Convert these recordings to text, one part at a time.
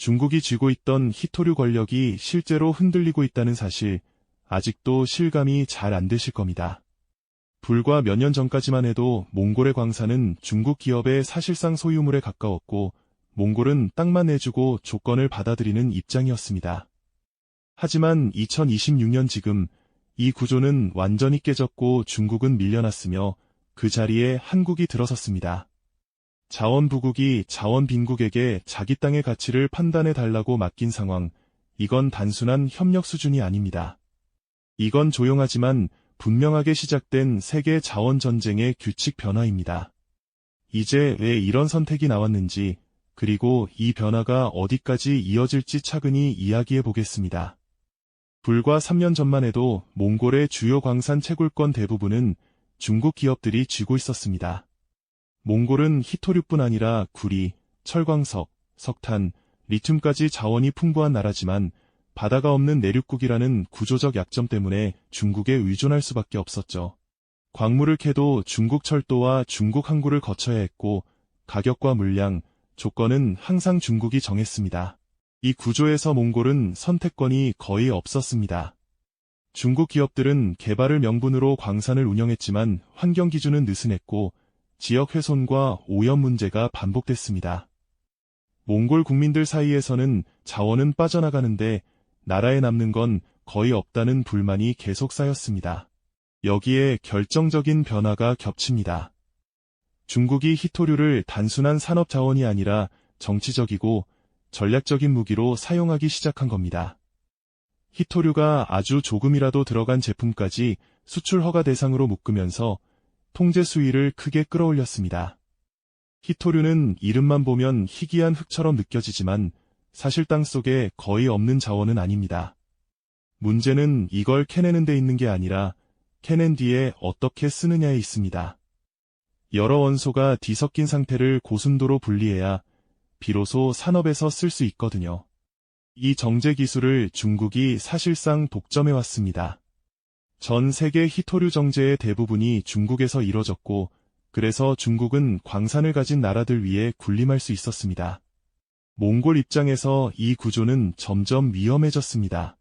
중국이 쥐고 있던 히토류 권력이 실제로 흔들리고 있다는 사실, 아직도 실감이 잘 안 되실 겁니다. 불과 몇 년 전까지만 해도 몽골의 광산은 중국 기업의 사실상 소유물에 가까웠고, 몽골은 땅만 내주고 조건을 받아들이는 입장이었습니다. 하지만 2026년 지금 이 구조는 완전히 깨졌고 중국은 밀려났으며 그 자리에 한국이 들어섰습니다. 자원부국이 자원빈국에게 자기 땅의 가치를 판단해달라고 맡긴 상황, 이건 단순한 협력 수준이 아닙니다. 이건 조용하지만 분명하게 시작된 세계 자원전쟁의 규칙 변화입니다. 이제 왜 이런 선택이 나왔는지, 그리고 이 변화가 어디까지 이어질지 차근히 이야기해 보겠습니다. 불과 3년 전만 해도 몽골의 주요 광산 채굴권 대부분은 중국 기업들이 쥐고 있었습니다. 몽골은 히토류뿐 아니라 구리, 철광석, 석탄, 리튬까지 자원이 풍부한 나라지만 바다가 없는 내륙국이라는 구조적 약점 때문에 중국에 의존할 수밖에 없었죠. 광물을 캐도 중국 철도와 중국 항구를 거쳐야 했고 가격과 물량, 조건은 항상 중국이 정했습니다. 이 구조에서 몽골은 선택권이 거의 없었습니다. 중국 기업들은 개발을 명분으로 광산을 운영했지만 환경 기준은 느슨했고 지역 훼손과 오염 문제가 반복됐습니다. 몽골 국민들 사이에서는 자원은 빠져나가는데 나라에 남는 건 거의 없다는 불만이 계속 쌓였습니다. 여기에 결정적인 변화가 겹칩니다. 중국이 히토류를 단순한 산업 자원이 아니라 정치적이고 전략적인 무기로 사용하기 시작한 겁니다. 히토류가 아주 조금이라도 들어간 제품까지 수출 허가 대상으로 묶으면서 통제 수위를 크게 끌어올렸습니다. 히토류는 이름만 보면 희귀한 흙처럼 느껴지지만 사실 땅속에 거의 없는 자원은 아닙니다. 문제는 이걸 캐내는 데 있는 게 아니라 캐낸 뒤에 어떻게 쓰느냐에 있습니다. 여러 원소가 뒤섞인 상태를 고순도로 분리해야 비로소 산업에서 쓸 수 있거든요. 이 정제 기술을 중국이 사실상 독점해왔습니다. 전 세계 히토류 정제의 대부분이 중국에서 이뤄졌고 그래서 중국은 광산을 가진 나라들 위에 군림할 수 있었습니다. 몽골 입장에서 이 구조는 점점 위험해졌습니다.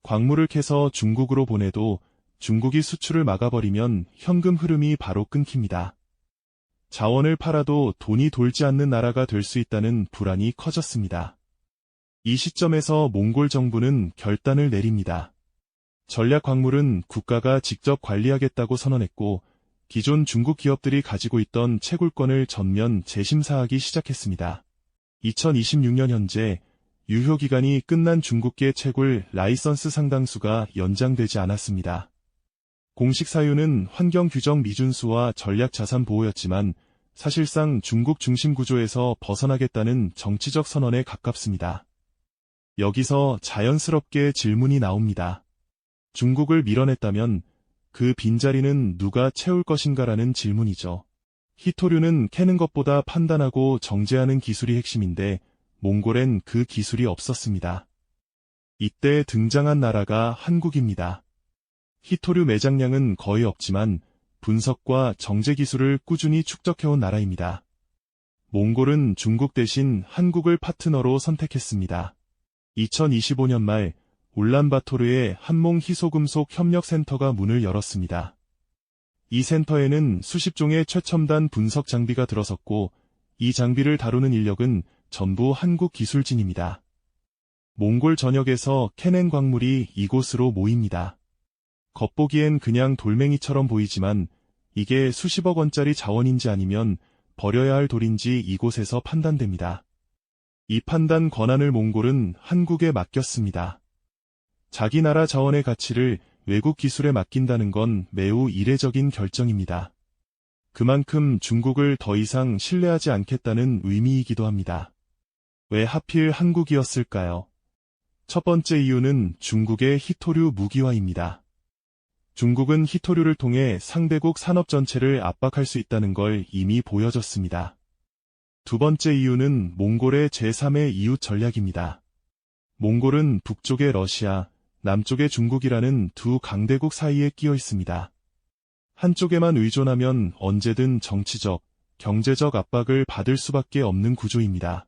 광물을 캐서 중국으로 보내도 중국이 수출을 막아버리면 현금 흐름이 바로 끊깁니다. 자원을 팔아도 돈이 돌지 않는 나라가 될 수 있다는 불안이 커졌습니다. 이 시점에서 몽골 정부는 결단을 내립니다. 전략 광물은 국가가 직접 관리하겠다고 선언했고 기존 중국 기업들이 가지고 있던 채굴권을 전면 재심사하기 시작했습니다. 2026년 현재 유효기간이 끝난 중국계 채굴 라이선스 상당수가 연장되지 않았습니다. 공식 사유는 환경 규정 미준수와 전략 자산 보호였지만 사실상 중국 중심 구조에서 벗어나겠다는 정치적 선언에 가깝습니다. 여기서 자연스럽게 질문이 나옵니다. 중국을 밀어냈다면 그 빈자리는 누가 채울 것인가라는 질문이죠. 히토류는 캐는 것보다 판단하고 정제하는 기술이 핵심인데 몽골엔 그 기술이 없었습니다. 이때 등장한 나라가 한국입니다. 히토류 매장량은 거의 없지만 분석과 정제 기술을 꾸준히 축적해온 나라입니다. 몽골은 중국 대신 한국을 파트너로 선택했습니다. 2025년 말 울란바토르의 한몽 희소금속 협력센터가 문을 열었습니다. 이 센터에는 수십 종의 최첨단 분석 장비가 들어섰고 이 장비를 다루는 인력은 전부 한국 기술진입니다. 몽골 전역에서 캐낸 광물이 이곳으로 모입니다. 겉보기엔 그냥 돌멩이처럼 보이지만 이게 수십억 원짜리 자원인지 아니면 버려야 할 돌인지 이곳에서 판단됩니다. 이 판단 권한을 몽골은 한국에 맡겼습니다. 자기 나라 자원의 가치를 외국 기술에 맡긴다는 건 매우 이례적인 결정입니다. 그만큼 중국을 더 이상 신뢰하지 않겠다는 의미이기도 합니다. 왜 하필 한국이었을까요? 첫 번째 이유는 중국의 히토류 무기화입니다. 중국은 히토류를 통해 상대국 산업 전체를 압박할 수 있다는 걸 이미 보여줬습니다. 두 번째 이유는 몽골의 제3의 이웃 전략입니다. 몽골은 북쪽의 러시아, 남쪽의 중국이라는 두 강대국 사이에 끼어 있습니다. 한쪽에만 의존하면 언제든 정치적, 경제적 압박을 받을 수밖에 없는 구조입니다.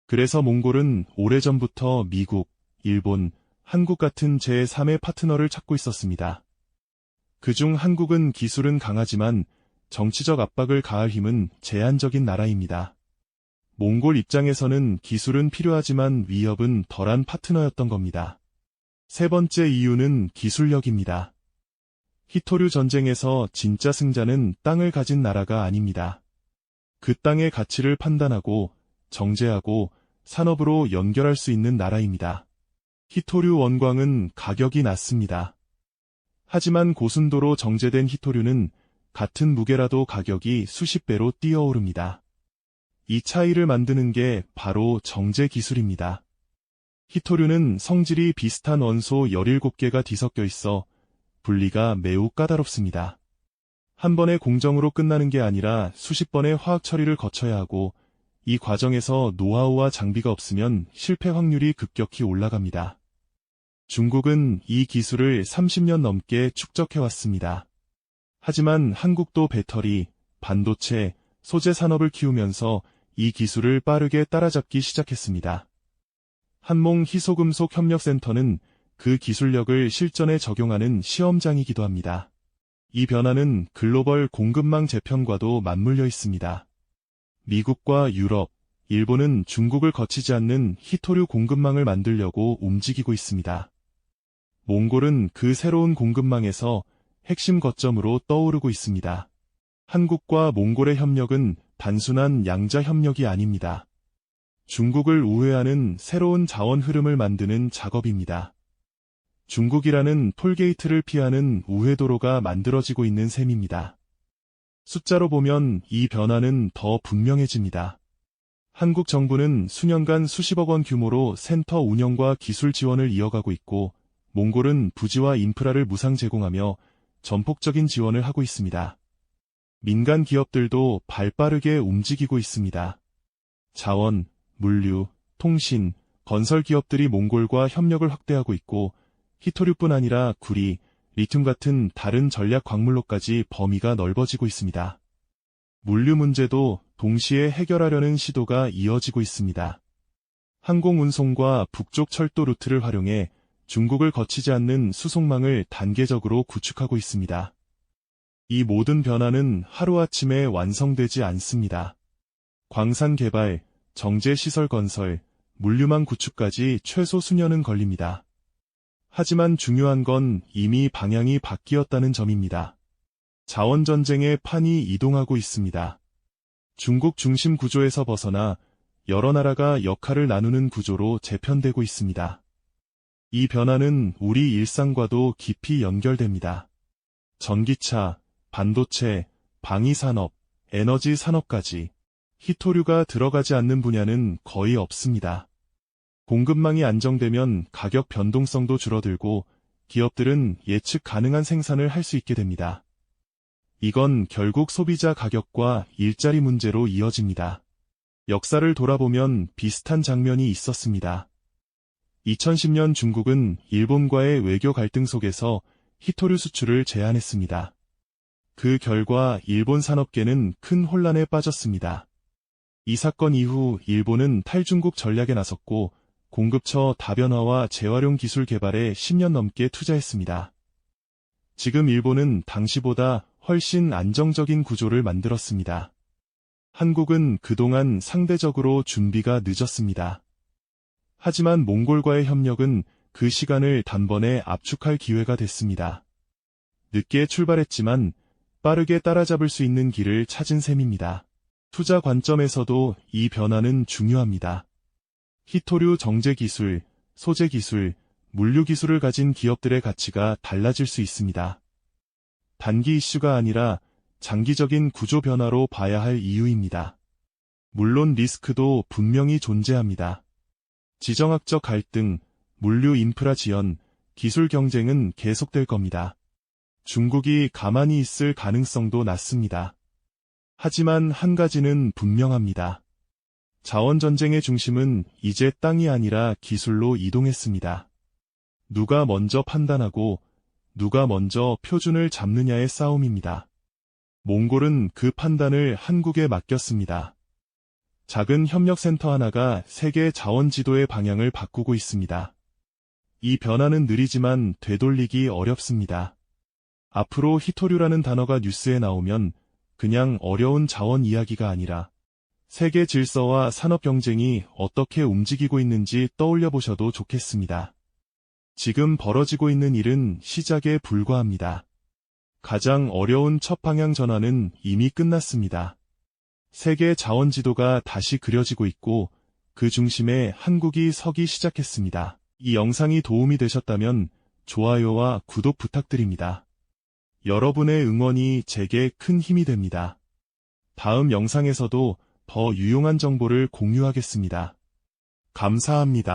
그래서 몽골은 오래전부터 미국, 일본, 한국 같은 제3의 파트너를 찾고 있었습니다. 그중 한국은 기술은 강하지만 정치적 압박을 가할 힘은 제한적인 나라입니다. 몽골 입장에서는 기술은 필요하지만 위협은 덜한 파트너였던 겁니다. 세 번째 이유는 기술력입니다. 히토류 전쟁에서 진짜 승자는 땅을 가진 나라가 아닙니다. 그 땅의 가치를 판단하고 정제하고 산업으로 연결할 수 있는 나라입니다. 히토류 원광은 가격이 낮습니다. 하지만 고순도로 정제된 히토류는 같은 무게라도 가격이 수십 배로 뛰어오릅니다. 이 차이를 만드는 게 바로 정제 기술입니다. 히토류는 성질이 비슷한 원소 17개가 뒤섞여 있어 분리가 매우 까다롭습니다. 한 번의 공정으로 끝나는 게 아니라 수십 번의 화학 처리를 거쳐야 하고 이 과정에서 노하우와 장비가 없으면 실패 확률이 급격히 올라갑니다. 중국은 이 기술을 30년 넘게 축적해왔습니다. 하지만 한국도 배터리, 반도체, 소재 산업을 키우면서 이 기술을 빠르게 따라잡기 시작했습니다. 한몽 희소금속협력센터는 그 기술력을 실전에 적용하는 시험장이기도 합니다. 이 변화는 글로벌 공급망 재편과도 맞물려 있습니다. 미국과 유럽, 일본은 중국을 거치지 않는 히토류 공급망을 만들려고 움직이고 있습니다. 몽골은 그 새로운 공급망에서 핵심 거점으로 떠오르고 있습니다. 한국과 몽골의 협력은 단순한 양자 협력이 아닙니다. 중국을 우회하는 새로운 자원 흐름을 만드는 작업입니다. 중국이라는 톨게이트를 피하는 우회도로가 만들어지고 있는 셈입니다. 숫자로 보면 이 변화는 더 분명해집니다. 한국 정부는 수년간 수십억 원 규모로 센터 운영과 기술 지원을 이어가고 있고, 몽골은 부지와 인프라를 무상 제공하며 전폭적인 지원을 하고 있습니다. 민간 기업들도 발빠르게 움직이고 있습니다. 자원, 물류, 통신, 건설 기업들이 몽골과 협력을 확대하고 있고, 히토류뿐 아니라 구리, 리튬 같은 다른 전략 광물로까지 범위가 넓어지고 있습니다. 물류 문제도 동시에 해결하려는 시도가 이어지고 있습니다. 항공운송과 북쪽 철도 루트를 활용해 중국을 거치지 않는 수송망을 단계적으로 구축하고 있습니다. 이 모든 변화는 하루아침에 완성되지 않습니다. 광산 개발, 정제 시설 건설, 물류망 구축까지 최소 수년은 걸립니다. 하지만 중요한 건 이미 방향이 바뀌었다는 점입니다. 자원전쟁의 판이 이동하고 있습니다. 중국 중심 구조에서 벗어나 여러 나라가 역할을 나누는 구조로 재편되고 있습니다. 이 변화는 우리 일상과도 깊이 연결됩니다. 전기차, 반도체, 방위산업, 에너지 산업까지 히토류가 들어가지 않는 분야는 거의 없습니다. 공급망이 안정되면 가격 변동성도 줄어들고 기업들은 예측 가능한 생산을 할 수 있게 됩니다. 이건 결국 소비자 가격과 일자리 문제로 이어집니다. 역사를 돌아보면 비슷한 장면이 있었습니다. 2010년 중국은 일본과의 외교 갈등 속에서 히토류 수출을 제한했습니다. 그 결과 일본 산업계는 큰 혼란에 빠졌습니다. 이 사건 이후 일본은 탈중국 전략에 나섰고 공급처 다변화와 재활용 기술 개발에 10년 넘게 투자했습니다. 지금 일본은 당시보다 훨씬 안정적인 구조를 만들었습니다. 한국은 그동안 상대적으로 준비가 늦었습니다. 하지만 몽골과의 협력은 그 시간을 단번에 압축할 기회가 됐습니다. 늦게 출발했지만 빠르게 따라잡을 수 있는 길을 찾은 셈입니다. 투자 관점에서도 이 변화는 중요합니다. 히토류 정제 기술, 소재 기술, 물류 기술을 가진 기업들의 가치가 달라질 수 있습니다. 단기 이슈가 아니라 장기적인 구조 변화로 봐야 할 이유입니다. 물론 리스크도 분명히 존재합니다. 지정학적 갈등, 물류 인프라 지연, 기술 경쟁은 계속될 겁니다. 중국이 가만히 있을 가능성도 낮습니다. 하지만 한 가지는 분명합니다. 자원전쟁의 중심은 이제 땅이 아니라 기술로 이동했습니다. 누가 먼저 판단하고 누가 먼저 표준을 잡느냐의 싸움입니다. 몽골은 그 판단을 한국에 맡겼습니다. 작은 협력센터 하나가 세계 자원 지도의 방향을 바꾸고 있습니다. 이 변화는 느리지만 되돌리기 어렵습니다. 앞으로 히토류라는 단어가 뉴스에 나오면 그냥 어려운 자원 이야기가 아니라 세계 질서와 산업 경쟁이 어떻게 움직이고 있는지 떠올려 보셔도 좋겠습니다. 지금 벌어지고 있는 일은 시작에 불과합니다. 가장 어려운 첫 방향 전환은 이미 끝났습니다. 세계 자원 지도가 다시 그려지고 있고 그 중심에 한국이 서기 시작했습니다. 이 영상이 도움이 되셨다면 좋아요와 구독 부탁드립니다. 여러분의 응원이 제게 큰 힘이 됩니다. 다음 영상에서도 더 유용한 정보를 공유하겠습니다. 감사합니다.